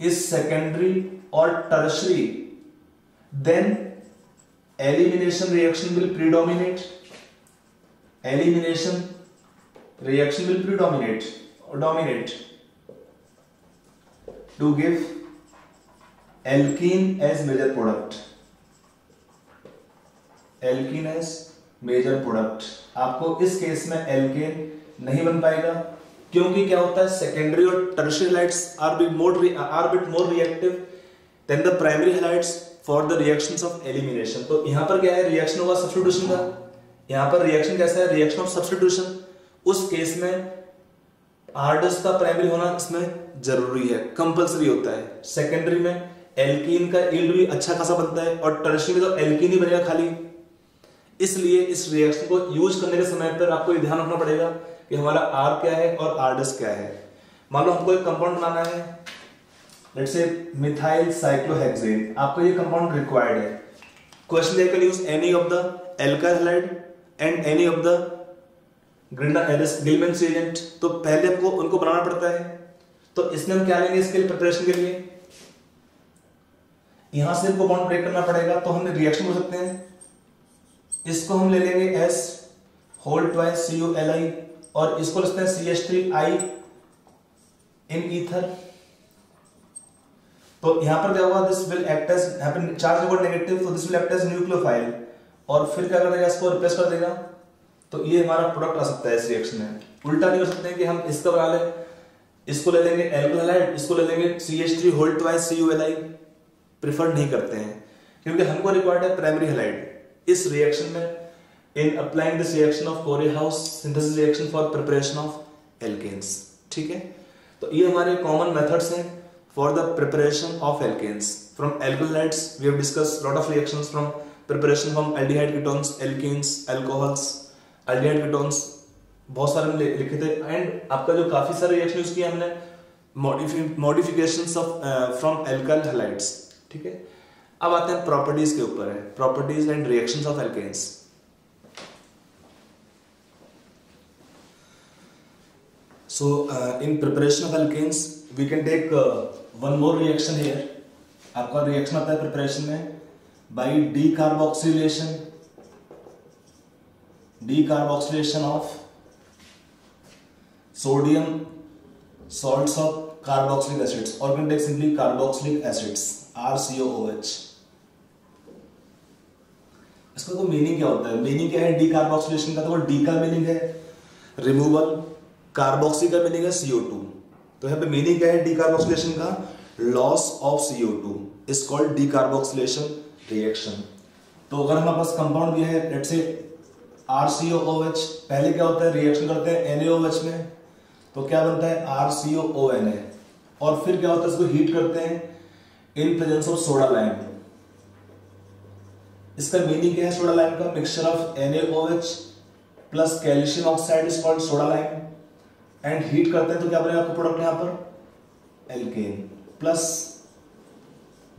A: is secondary और tertiary, then elimination reaction will predominate, elimination reaction will predominate or dominate to give alkene as major product, alkene as major product। आपको इस केस में एल्केन नहीं बन पाएगा, क्योंकि क्या होता है, सेकेंडरी और tertiary halides are bit more reactive than the primary halides for the reactions of elimination. तो यहां पर क्या है, रिएक्शन होगा सब्स्टिट्यूशन का। यहां पर रिएक्शन कैसा है, रिएक्शन ऑफ सब्स्टिट्यूशन। उस केस में R' का प्राइमरी होना इसमें जरूरी है, कंपलसरी होता है। सेकेंडरी में एल्कीन का यील्ड भी अच्छा खासा बनता है और टर्शियरी में तो एल्कीन ही बनेगा खाली। इसलिए इस रिएक्शन को यूज करने के समय पर आपको ये ध्यान रखना पड़ेगा कि हमारा R क्या है और R' क्या है। मान लो हमको एक कंपाउंड बनाना है, लेट्स से मिथाइल साइक्लोहेक्सेन, आपको ये कंपाउंड रिक्वायर्ड है। Question they can use any of the alkyl halide and any of the Gillman reagent. तो पहले आपको उनको बनाना पड़ता है। तो इसमें हम क्या लेंगे, इसके लिए प्रिपरेशन के लिए यहां से हमको बॉन्ड ब्रेक करना पड़ेगा। तो हम रिएक्शन हो सकते हैं, इसको हम ले लेंगे S होल ट्वाइस CuLi और इसको लिखते हैं CH3I इन ईथर। तो यहां पर क्या होगा, दिस विल एक्ट एज, यहां पे चार्ज होगा नेगेटिव, तो this will act as nucleophile और फिर क्या कर देगा, इसको रिप्लेस कर देगा। तो ये हमारा प्रोडक्ट आ सकता है इस रिएक्शन में। उल्टा नहीं कर सकते हैं कि हम इसका बना लें, इसको ले लेंगे एल्काइल हैलाइड, इसको ले लेंगे CH3 whole twice CuLi। Prefer नहीं करते हैं क्योंकि हमको रिक्वायर्ड है प्राइमरी हैलाइड इस रिएक्शन में, in applying this reaction of Corey House synthesis reaction for preparation of alkanes. ठीक है, तो ये हमारे कॉमन मेथड्स हैं for the preparation of alkanes. From alkyl halides we have discussed lot of reactions from preparation from aldehyde ketones, alkenes, alcohols, aldehyde ketones बहुत सारे हमने लिखे थे। एंड आपका जो काफी सारे रिएक्शन यूज किए हमने modifications of from alkyl halides। ठीक है, अब आते हैं प्रॉपर्टीज के ऊपर है, properties and reactions of alkanes। So in preparation of alkanes we can take one more reaction here। आपका रिएक्शन आता है प्रिपरेशन में by decarboxylation of sodium salts of carboxylic acids, or can take simply carboxylic acids, RCOOH। इसका तो meaning क्या होता है, meaning क्या है डीकार्बोक्सिलेशन का, तो वो डी का मीनिंग है रिमूवल, कार्बोक्सी का मीनिंग है CO2। तो यहाँ पे मीनिंग क्या है डीकार्बोक्सिलेशन का, loss of CO2 is called decarboxylation reaction. तो अगर हमारे पास कंपाउंड दिया है लेट्स से RCOOH, पहले क्या होता है रिएक्शन करते हैं NaOH में, तो क्या बनता है RCOONA, और फिर क्या होता है इसको हीट करते हैं in presence of soda lime. इसका मीनिंग क्या है सोडा लाइम का, mixture of NaOH plus calcium oxide is called soda lime, and heat करते हैं तो क्या बनेगा आपका प्रोडक्ट यहां पर एल्केन, प्लस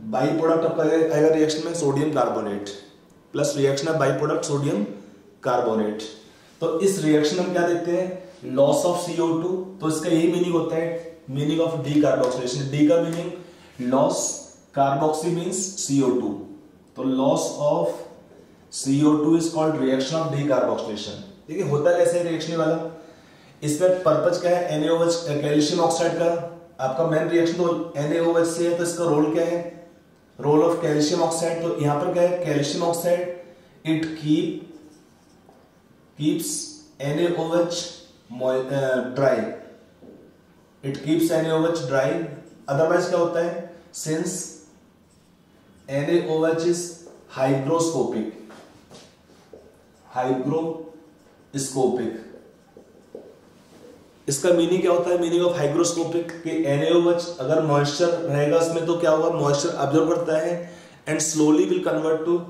A: बाई प्रोडक्ट आपका आएगा रिएक्शन में सोडियम कार्बोनेट, प्लस रिएक्शन है बाई प्रोडक्ट सोडियम कार्बोनेट। तो इस रिएक्शन में क्या देखते हैं लॉस ऑफ CO2, तो इसका यही मीनिंग होता है मीनिंग ऑफ डीकार्बोक्सिलेशन। डी का meaning loss carboxy means CO2, तो loss of CO2 is called reaction of decarboxylation. देखिए होता कैसे रिएक्शन वाला, इसमें पर्पज क्या है, NaOH कैल्शियम ऑक्साइड का आपका मेन रिएक्शन तो NaOH से है, तो इसका रोल क्या है, रोल ऑफ कैल्शियम ऑक्साइड। तो यहां पर क्या है, calcium oxide it keeps NaOH dry, it keeps NaOH dry. Otherwise क्या होता है, सिंस NaOH इज हाइग्रोस्कोपिक, इसका मीनिंग क्या होता है, मीनिंग ऑफ हाइग्रोस्कोपिक कि NaOH अगर मॉइस्चर रहेगा इसमें तो क्या होगा, मॉइस्चर ऑब्जर्व करता है and slowly will convert to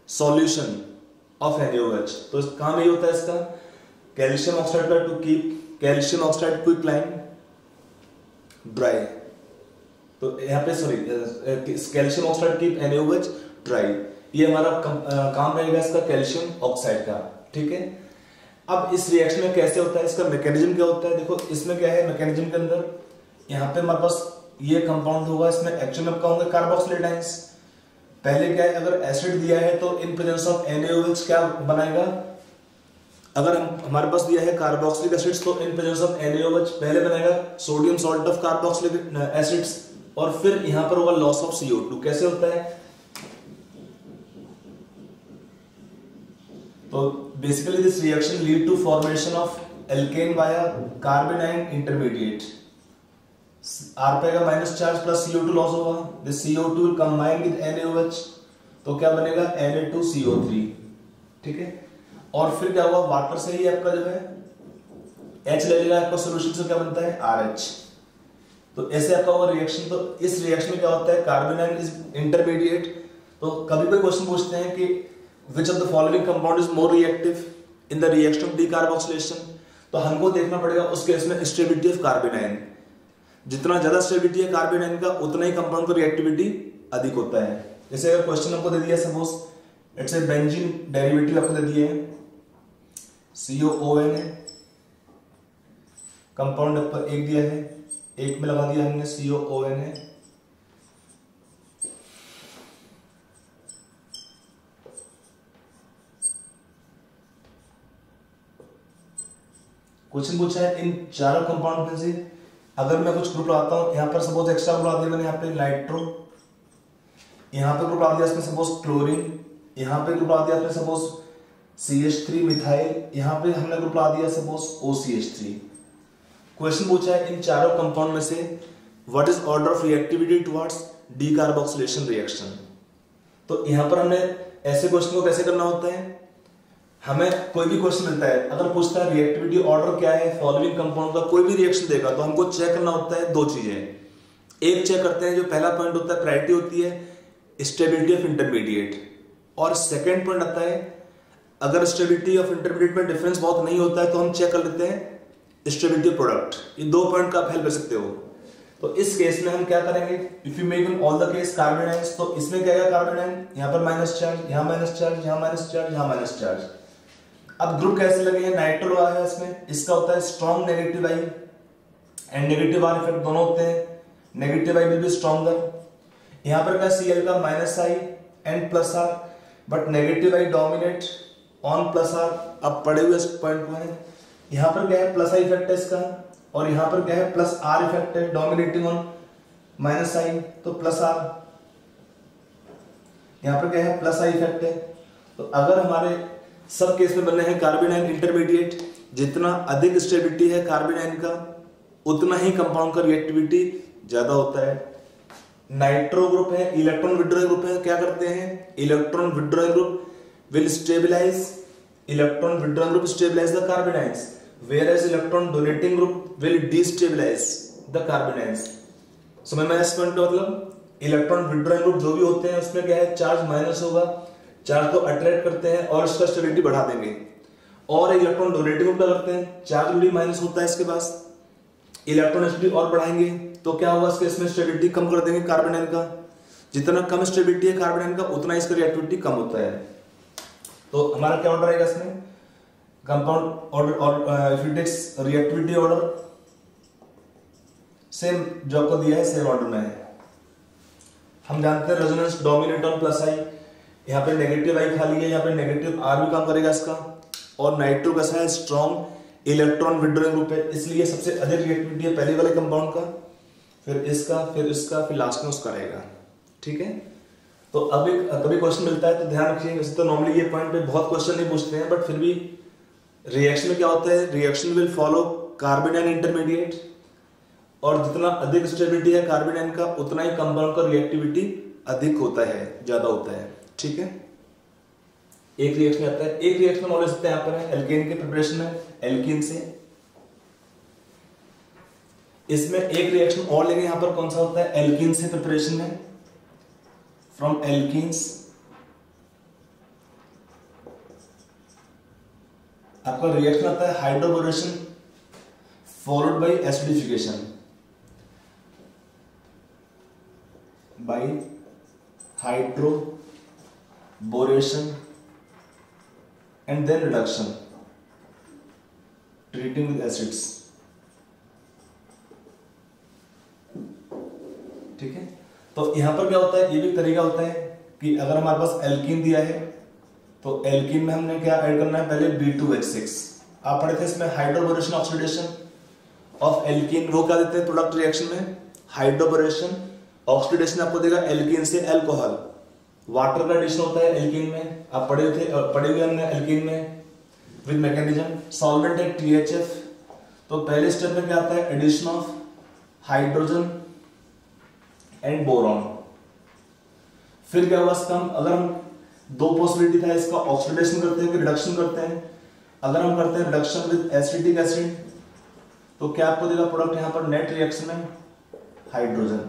A: solution of NaOH। तो काम ये होता है इसका, कैल्शियम ऑक्साइड का to keep calcium oxide quicklime dry, तो यहाँ पे sorry calcium oxide keep NaOH dry, ये हमारा काम रहेगा इसका कैल्शियम ऑक्साइड का, ठीक है। अब इस रिएक्शन में कैसे होता है, इसका मैकेनिज्म क्या होता है, देखो इसमें क्या है, मैकेनिज्म के अंदर यहाँ पे हमारे पास ये कंपाउंड होगा, इसमें एक्चुअल में क्या होंगे, कार्बोक्सिलेट आयंस। पहले क्या है, अगर एसिड दिया है तो इन प्रेजेंस ऑफ NaOH क्या बनाएगा, अगर हमारे पास दिया है कार्बोक्सिलिक एसिड्स तो इन प्रेजेंस ऑफ NaOH पहले बनेगा sodium salt of carboxylic acids, और फिर यहां पर होगा लॉस ऑफ CO2। कैसे होता है, तो basically this reaction lead to formation of alkane via carbanion intermediate, R पे का minus charge plus CO2 loss होगा, this CO2 will combine with NaOH, तो क्या बनेगा Na2CO3, ठीक है। और फिर क्या होगा, वाटर से ही आपका जो है H ले लेगा, आपका सॉल्यूशन से क्या बनता है RH, तो ऐसे आपका होगा रिएक्शन। तो इस रिएक्शन में क्या होता है, कार्बेनाइन इज इंटरमीडिएट। तो कभी कोई क्वेश्चन पूछते हैं कि which of the following compound is more reactive in the reaction of decarboxylation, तो हमको देखना पड़ेगा उस केस में स्टेबिलिटी ऑफ कार्बेनाइन, जितना ज्यादा स्टेबिलिटी है कार्बेनाइन का उतना ही कंपाउंड का रिएक्टिविटी अधिक होता है। जैसे अगर क्वेश्चन हमको दे दिया, suppose it's a benzene derivative आपको दे दिए हैं COON है, कंपाउंड आपका एक दिया है, एक में लगा दिया हमने COON है, क्वेश्चन पूछा है इन चारों कंपाउंड में से अगर मैं कुछ ग्रुप लाता हूं, यहां पर सपोज एक्स्ट्रा ग्रुप ला दिया मैंने, यहाँ पे नाइट्रो, यहां पे ग्रुप ला दिया इसमें सपोज क्लोरीन, यहां पे ग्रुप ला दिया आपने सपोज CH3 मिथाइल, यहां पे हमने ग्रुप ला दिया सपोज OCH3। क्वेश्चन पूछा है इन चारों कंपाउंड में से what is order of reactivity towards decarboxylation reaction. तो यहां पर हमने ऐसे क्वेश्चन को कैसे करना होता है, हमें कोई भी क्वेश्चन मिलता है, अगर पूछता है रिएक्टिविटी ऑर्डर क्या है फॉलोइंग कंपाउंड का, कोई भी रिएक्शन देगा तो हमको चेक करना होता है दो चीजें। एक चेक करते हैं, जो पहला पॉइंट होता है प्रायोरिटी होती है स्टेबिलिटी ऑफ इंटरमीडिएट, और सेकेंड पॉइंट आता है अगर स्टेबिलिटी ऑफ इंटरमीडिएट में डिफरेंस बहुत नहीं होता है तो हम चेक कर लेते हैं स्टेबिलिटी ऑफ प्रोडक्ट। ये दो पॉइंट का आप हेल्प कर सकते हो। तो इस केस में हम क्या करेंगे, if you make in all the case carbon ions, तो इसमें क्या है कार्बन, यहाँ पर माइनस चार्ज, यहाँ माइनस चार्ज, यहाँ माइनस चार्ज, यहाँ माइनस चार्ज। अब ग्रुप कैसे लगे हैं, नाइट्रो आया है इसमें, इसका होता है strong negative I and negative R effect दोनों होते हैं, negative I will be stronger. यहाँ पर क्या Cl का minus I and plus R, but negative I dominate on plus R. अब पढ़े हुए पॉइंट को है, यहाँ पर क्या है प्लस आई इफेक्ट है इसका, और यहाँ पर क्या है प्लस आर इफेक्ट है डोमिनेटिंग ऑन माइनस आई, तो प्लस आर, यहाँ पर क्या है प्लस आई इफेक्ट है। तो अगर हमारे सब केस में बनने हैं कार्बेनाइन इंटरमीडिएट, जितना अधिक स्टेबिलिटी है कार्बेनाइन का उतना ही कंपाउंड का रिएक्टिविटी ज्यादा होता है। नाइट्रो ग्रुप है, इलेक्ट्रॉन विड्रॉइंग ग्रुप है, क्या करते हैं electron withdrawing group will stabilize, electron withdrawing group stabilize the carbanions, whereas electron donating group will destabilize the carbanions। समझ में इस पॉइंट का मतलब, इलेक्ट्रॉन विड्रॉइंग ग्रुप जो भी होते हैं उसमें क्या है चार्ज माइनस होगा, चार्ज को अट्रैक्ट करते हैं और इसका स्टेबिलिटी बढ़ा देंगे, और इलेक्ट्रॉन डोनेटिंग ग्रुप क्या करते हैं चार्ज भी माइनस होता है इसके पास, इलेक्ट्रॉन स्टेबिलिटी और बढ़ाएंगे, तो क्या होगा इसके इसमें स्टेबिलिटी कम कर देंगे कार्बोनाइन का। जितना कम स्टेबिलिटी है कार्बोनाइन का उतना इसका रिएक्टिविटी कम होता है। तो हमारा क्या ऑर्डर आएगा इसमें, कंपाउंड ऑर्डर, और if it is reactivity order same जो आपको दिया है सेम ऑर्डर में है। हम जानते हैं रेजोनेंस डोमिनेट ऑन प्लस आई, यहाँ पे नेगेटिव आई खाली है, यहाँ पे नेगेटिव आर भी काम करेगा इसका, और नाइट्रो कैसा है, स्ट्रॉन्ग इलेक्ट्रॉन विड्रॉइंग ग्रुप है, इसलिए सबसे अधिक रिएक्टिविटी है पहले वाले कंपाउंड का, फिर इसका, फिर इसका, फिर लास्ट में उसका रहेगा। ठीक है, तो अब एक कभी क्वेश्चन मिलता है तो ध्यान रखिए, वैसे तो नॉर्मली ये पॉइंट पे बहुत क्वेश्चन नहीं पूछते हैं, बट फिर भी रिएक्शन में क्या होता है, reaction will follow carbon and intermediate, और जितना अधिक स्टेबिलिटी है कार्बन एंड का उतना ही कंपाउंड का रिएक्टिविटी अधिक होता है, ज्यादा होता है। ठीक है, एक रिएक्शन आता है, एक रिएक्शन और ले सकते हैं यहाँ पर है एल्केन के प्रिपरेशन में, एल्कीन से। इसमें एक रिएक्शन और लेंगे यहाँ पर, कौन सा होता है, एल्कीन से प्रिपरेशन में, फ्रॉम एल्कीन्स आपका रिएक्शन आता है hydroboration followed by acidification, by hydroboration and then reduction treating with acids. ठीक है, तो यहां पर क्या होता है, ये भी तरीका होता है कि अगर हमारे पास एल्कीन दिया है तो एल्कीन में हमने क्या ऐड करना है, पहले B2H6। आप पढ़े थे इसमें हाइड्रोबोरेशन ऑक्सीडेशन ऑफ एल्कीन, वो क्या देते हैं प्रोडक्ट रिएक्शन में, हाइड्रोबोरेशन ऑक्सीडेशन आपको देगा एल्कीन से अल्कोहल, वाटर का एडिशन होता है एल्कीन में, आप पढ़े हुए हमने एल्कीन में विद मैकेनिज्म। सॉल्वेंट है THF, तो पहले स्टेप में क्या आता है, addition of hydrogen and boron. फिर क्या होगा इसका, अगर हम दो पॉसिबिलिटी था इसका, ऑक्सीडेशन करते हैं कि रिडक्शन करते हैं। अगर हम करते हैं रिडक्शन विद एसिटिक एसिड तो क्या आपको देगा प्रोडक्ट यहां पर नेट रिएक्शन में हाइड्रोजन।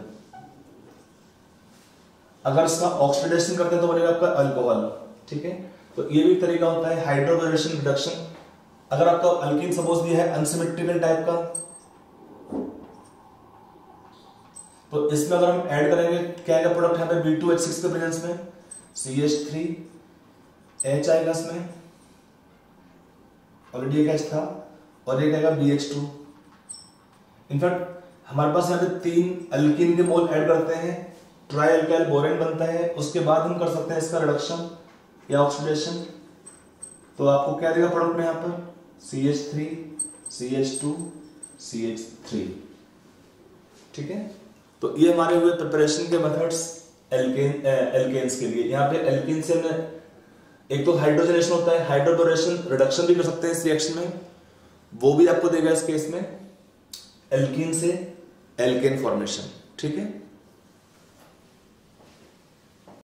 A: अगर इसका ऑक्सीडेशन करते हैं तो बनेगा आपका अल्कोहल। ठीक है, तो ये भी तरीका होता है हाइड्रोबोरेशन रिडक्शन। अगर आपका अल्कीन सपोज दिया है अनसिमेट्रिकल टाइप का, तो इसमें अगर हम ऐड करेंगे क्या आएगा प्रोडक्ट यहां पे B2H6 के प्रेजेंस में CH3H आएगा इसमें, ऑलरेडी एक H था, और एक आएगा BH2। इनफैक्ट हमारे पास यहाँ पे 3 अल्कीन के मोल ऐड करते हैं, ट्राई अल्काइल बोरेन बनता है, उसके बाद हम कर सकते हैं इसका रिडक्शन या ऑक्सीडेशन। तो आपको क्या देगा प्रोडक्ट में यहाँ पर CH3 CH2 CH3। ठीक है, तो ये हमारे हुए प्रिपरेशन के मेथड्स एल्केन्स के लिए। यहाँ पे एल्कीन से हमने एक तो हाइड्रोजनेशन होता है, हाइड्रोबोरेशन रिडक्शन भी कर सकते हैं इस रिएक्शन में, वो भी आपको देगा इस केस में एल्कीन से एल्केन फॉर्मेशन। ठीक है।